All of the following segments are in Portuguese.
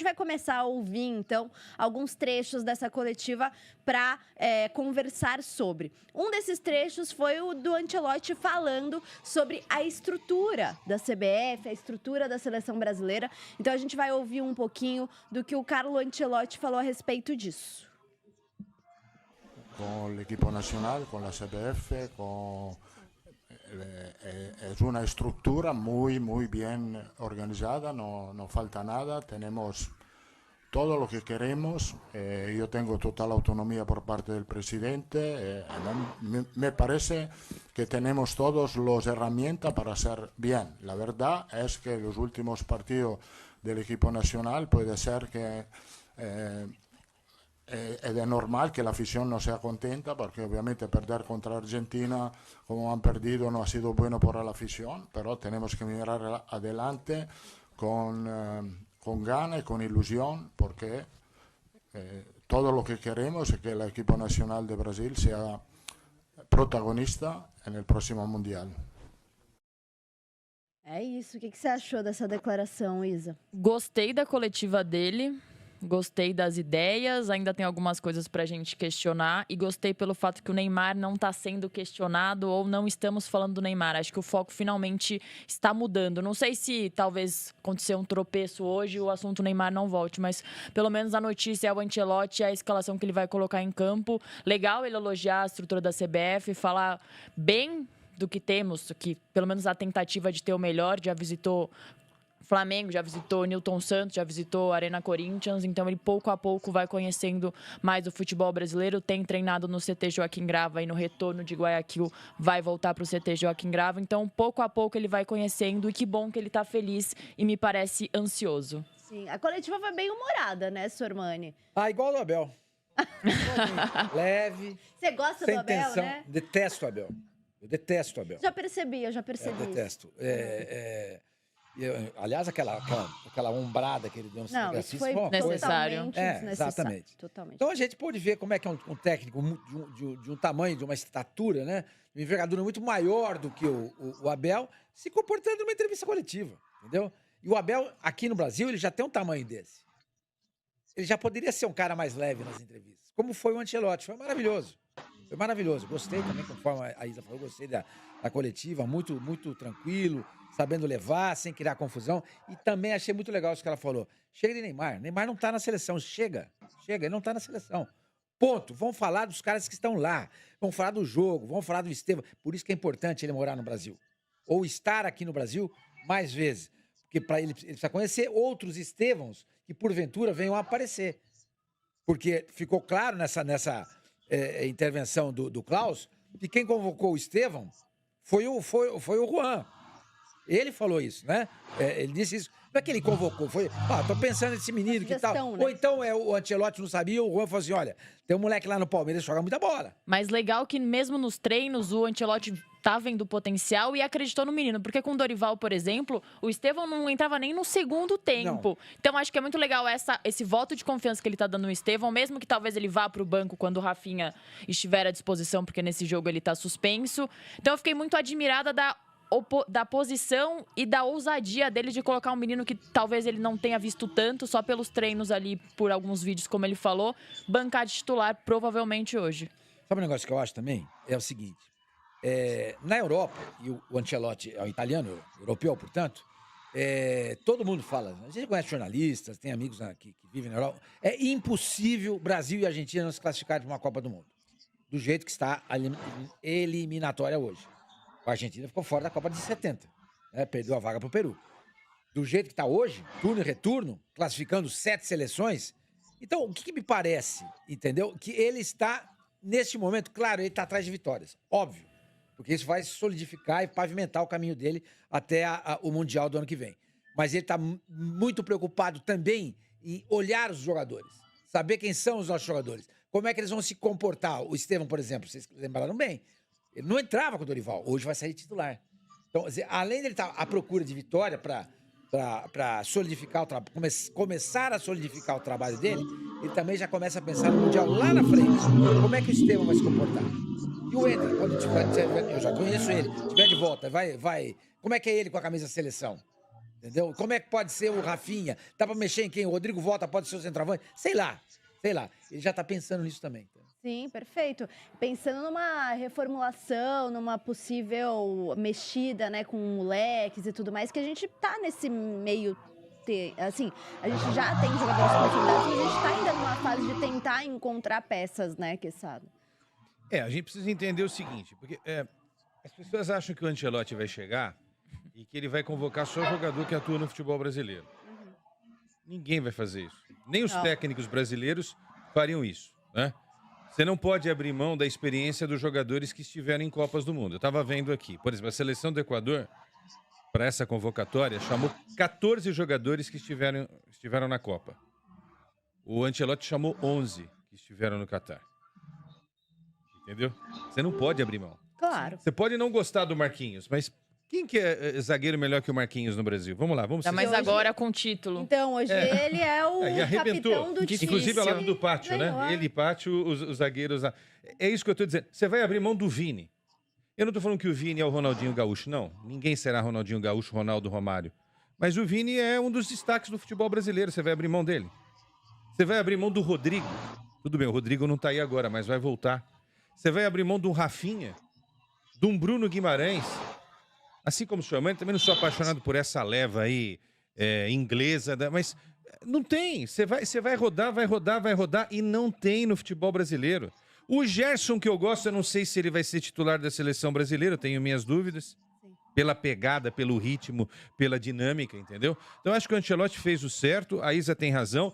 gente vai começar a ouvir, então, alguns trechos dessa coletiva para conversar sobre. Um desses trechos foi o do Ancelotti falando sobre a estrutura da CBF, a estrutura da seleção brasileira. Então, a gente vai ouvir um pouquinho do que o Carlo Ancelotti falou a respeito disso. Con l'equipo nacional, con la CBF, es una estructura muy bien organizada, no falta nada, tenemos todo lo que queremos, yo tengo total autonomía por parte del presidente, me parece que tenemos todas las herramientas para hacer bien. La verdad es que los últimos partidos del equipo nacional puede ser que es normal que la afición no sea contenta, porque obviamente perder contra Argentina como han perdido no ha sido bueno para la afición, pero tenemos que mirar adelante con ganas y con ilusión, porque todo lo que queremos es que el equipo nacional de Brasil sea protagonista en el próximo Mundial. É isso. O que você achou dessa declaração, Isa? Gostei da coletiva dele. Gostei das ideias, ainda tem algumas coisas pra gente questionar. E gostei pelo fato que o Neymar não tá sendo questionado ou não estamos falando do Neymar. Acho que o foco finalmente está mudando. Não sei se talvez aconteceu um tropeço hoje e o assunto Neymar não volte, mas pelo menos a notícia é o Ancelotti, a escalação que ele vai colocar em campo. Legal ele elogiar a estrutura da CBF, falar bem do que temos, que pelo menos a tentativa de ter o melhor. Já visitou Flamengo, já visitou Newton Santos, já visitou Arena Corinthians, então ele pouco a pouco vai conhecendo mais o futebol brasileiro, tem treinado no CT Joaquim Grava e no retorno de Guayaquil vai voltar para o CT Joaquim Grava, então pouco a pouco ele vai conhecendo e que bom que ele está feliz e me parece ansioso. Sim, a coletiva foi bem humorada, né, Sormani? Igual do Abel. Leve. Você gosta sem do Abel, tensão. né? Detesto o Abel. Eu detesto o Abel. Já percebi, eu já percebi. Eu detesto. Aliás, aquela ombrada que ele deu no Não, isso foi necessário. totalmente desnecessário. Exatamente. Totalmente. Então a gente pôde ver como é que é um técnico de um tamanho, de uma estatura, né? De uma envergadura muito maior do que o Abel, se comportando numa entrevista coletiva, entendeu? E o Abel, aqui no Brasil, ele já tem um tamanho desse. Ele já poderia ser um cara mais leve nas entrevistas. Como foi o Ancelotti. Foi maravilhoso. Foi maravilhoso. Gostei também, conforme a Isa falou, gostei da coletiva, muito tranquilo, sabendo levar, sem criar confusão. E também achei muito legal isso que ela falou. Chega de Neymar. Neymar não tá na seleção. Chega, ele não tá na seleção. Ponto. Vamos falar dos caras que estão lá. Vamos falar do jogo, vamos falar do Estevão. Por isso que é importante ele morar no Brasil. Ou estar aqui no Brasil mais vezes. Porque para ele precisa conhecer outros Estevãos que, porventura, venham a aparecer. Porque ficou claro nessa intervenção do Klaus que quem convocou o Estevão foi o Juan. Ele falou isso, né? Ele disse isso. Não é que ele convocou, foi... tô pensando nesse menino que tal. Né? Ou então o Ancelotti não sabia, o Juan falou assim, olha, tem um moleque lá no Palmeiras que joga muita bola. Mas legal que mesmo nos treinos o Ancelotti tá vendo potencial e acreditou no menino. Porque com o Dorival, por exemplo, o Estevão não entrava nem no segundo tempo. Não. Então acho que é muito legal esse voto de confiança que ele tá dando no Estevão, mesmo que talvez ele vá pro banco quando o Rafinha estiver à disposição, porque nesse jogo ele tá suspenso. Então eu fiquei muito admirada da posição e da ousadia dele de colocar um menino que talvez ele não tenha visto tanto, só pelos treinos ali, por alguns vídeos, como ele falou, bancar de titular provavelmente hoje. Sabe um negócio que eu acho também? É o seguinte, na Europa, e o Ancelotti é um italiano, europeu, portanto, todo mundo fala, a gente conhece jornalistas, tem amigos que vivem na Europa, é impossível Brasil e Argentina não se classificarem para uma Copa do Mundo, do jeito que está a eliminatória hoje. A Argentina ficou fora da Copa de 70, né? Perdeu a vaga para o Peru. Do jeito que está hoje, turno e retorno, classificando 7 seleções. Então, o que me parece, entendeu? Que ele está, neste momento, claro, ele está atrás de vitórias, óbvio. Porque isso vai solidificar e pavimentar o caminho dele até o Mundial do ano que vem. Mas ele está muito preocupado também em olhar os jogadores, saber quem são os nossos jogadores, como é que eles vão se comportar. O Estevão, por exemplo, vocês lembraram bem, ele não entrava com o Dorival, hoje vai sair titular. Então, além dele estar à procura de vitória para solidificar o trabalho, começar a solidificar o trabalho dele, ele também já começa a pensar no Mundial lá na frente. Como é que o Estevão vai se comportar? E o Ender, quando tiver, eu já conheço ele, tiver de volta, vai. Como é que é ele com a camisa da seleção? Entendeu? Como é que pode ser o Rafinha? Dá pra mexer em quem? O Rodrigo Volta pode ser o centroavante? Sei lá. Ele já tá pensando nisso também. Sim, perfeito. Pensando numa reformulação, numa possível mexida, né, com moleques e tudo mais, que a gente tá nesse meio. Assim, a gente já tem jogadores consolidados, mas a gente tá ainda numa fase de tentar encontrar peças, né, Quezada? A gente precisa entender o seguinte, porque as pessoas acham que o Ancelotti vai chegar e que ele vai convocar só jogador que atua no futebol brasileiro. Ninguém vai fazer isso. Nem os técnicos brasileiros fariam isso, né? Você não pode abrir mão da experiência dos jogadores que estiveram em Copas do Mundo. Eu estava vendo aqui, por exemplo, a seleção do Equador, para essa convocatória, chamou 14 jogadores que estiveram na Copa. O Ancelotti chamou 11 que estiveram no Catar. Entendeu? Você não pode abrir mão. Claro. Você pode não gostar do Marquinhos, mas quem que é zagueiro melhor que o Marquinhos no Brasil? Vamos lá, vamos Mas hoje- agora com título. Então, hoje ele é o E arrebentou. capitão do time. Inclusive ao lado do Pátio, Ganhou. né? Ele e Pátio, os zagueiros lá. É isso que eu tô dizendo. Você vai abrir mão do Vini. Eu não tô falando que o Vini é o Ronaldinho Gaúcho, não. Ninguém será Ronaldinho Gaúcho, Ronaldo, Romário. Mas o Vini é um dos destaques do futebol brasileiro. Você vai abrir mão dele. Você vai abrir mão do Rodrigo. Tudo bem, o Rodrigo não tá aí agora, mas vai voltar. Você vai abrir mão do Rafinha, de um Bruno Guimarães. Assim como sua mãe, também não sou apaixonado por essa leva aí inglesa, mas não tem. Você vai rodar e não tem no futebol brasileiro. O Gerson, que eu gosto, eu não sei se ele vai ser titular da seleção brasileira, eu tenho minhas dúvidas. Pela pegada, pelo ritmo, pela dinâmica, entendeu? Então, acho que o Ancelotti fez o certo, a Isa tem razão.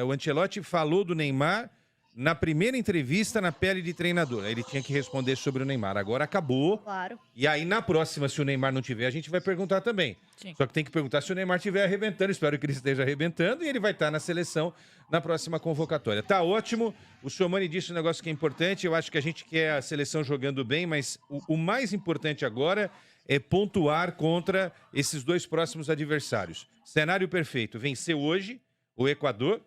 O Ancelotti falou do Neymar na primeira entrevista na pele de treinador. Aí ele tinha que responder sobre o Neymar. Agora acabou. Claro. E aí, na próxima, se o Neymar não tiver, a gente vai perguntar também. Sim. Só que tem que perguntar se o Neymar estiver arrebentando. Espero que ele esteja arrebentando e ele vai estar na seleção na próxima convocatória. Tá ótimo. O Somani disse um negócio que é importante. Eu acho que a gente quer a seleção jogando bem, mas o mais importante agora é pontuar contra esses dois próximos adversários. Cenário perfeito. Vencer hoje o Equador.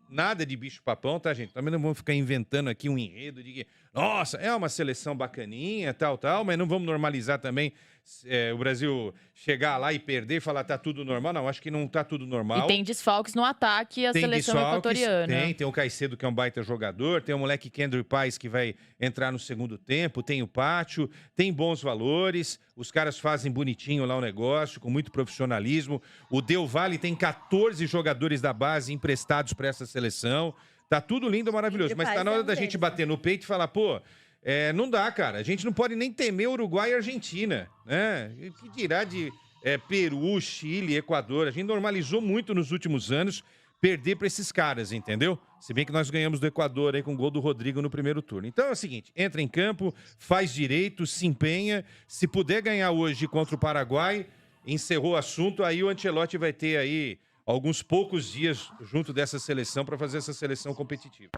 Nada de bicho-papão, tá, gente? Também não vamos ficar inventando aqui um enredo de que, nossa, é uma seleção bacaninha, tal, mas não vamos normalizar também o Brasil chegar lá e perder e falar tá tudo normal. Não, acho que não tá tudo normal. E tem desfalques no ataque a Tem seleção desfalques, equatoriana. Tem o Caicedo, que é um baita jogador, tem o moleque Kendrick Paz, que vai entrar no segundo tempo, tem o Pátio, tem bons valores, os caras fazem bonitinho lá o negócio, com muito profissionalismo. O Del Valle tem 14 jogadores da base emprestados para essa seleção. Tá tudo lindo, maravilhoso, mas tá na hora da gente bater no peito e falar, pô, não dá, cara. A gente não pode nem temer Uruguai e Argentina, né? O que dirá de Peru, Chile, Equador? A gente normalizou muito nos últimos anos perder para esses caras, entendeu? Se bem que nós ganhamos do Equador aí com o gol do Rodrigo no primeiro turno. Então é o seguinte, entra em campo, faz direito, se empenha. Se puder ganhar hoje contra o Paraguai, encerrou o assunto, aí o Ancelotti vai ter aí alguns poucos dias junto dessa seleção para fazer essa seleção competitiva.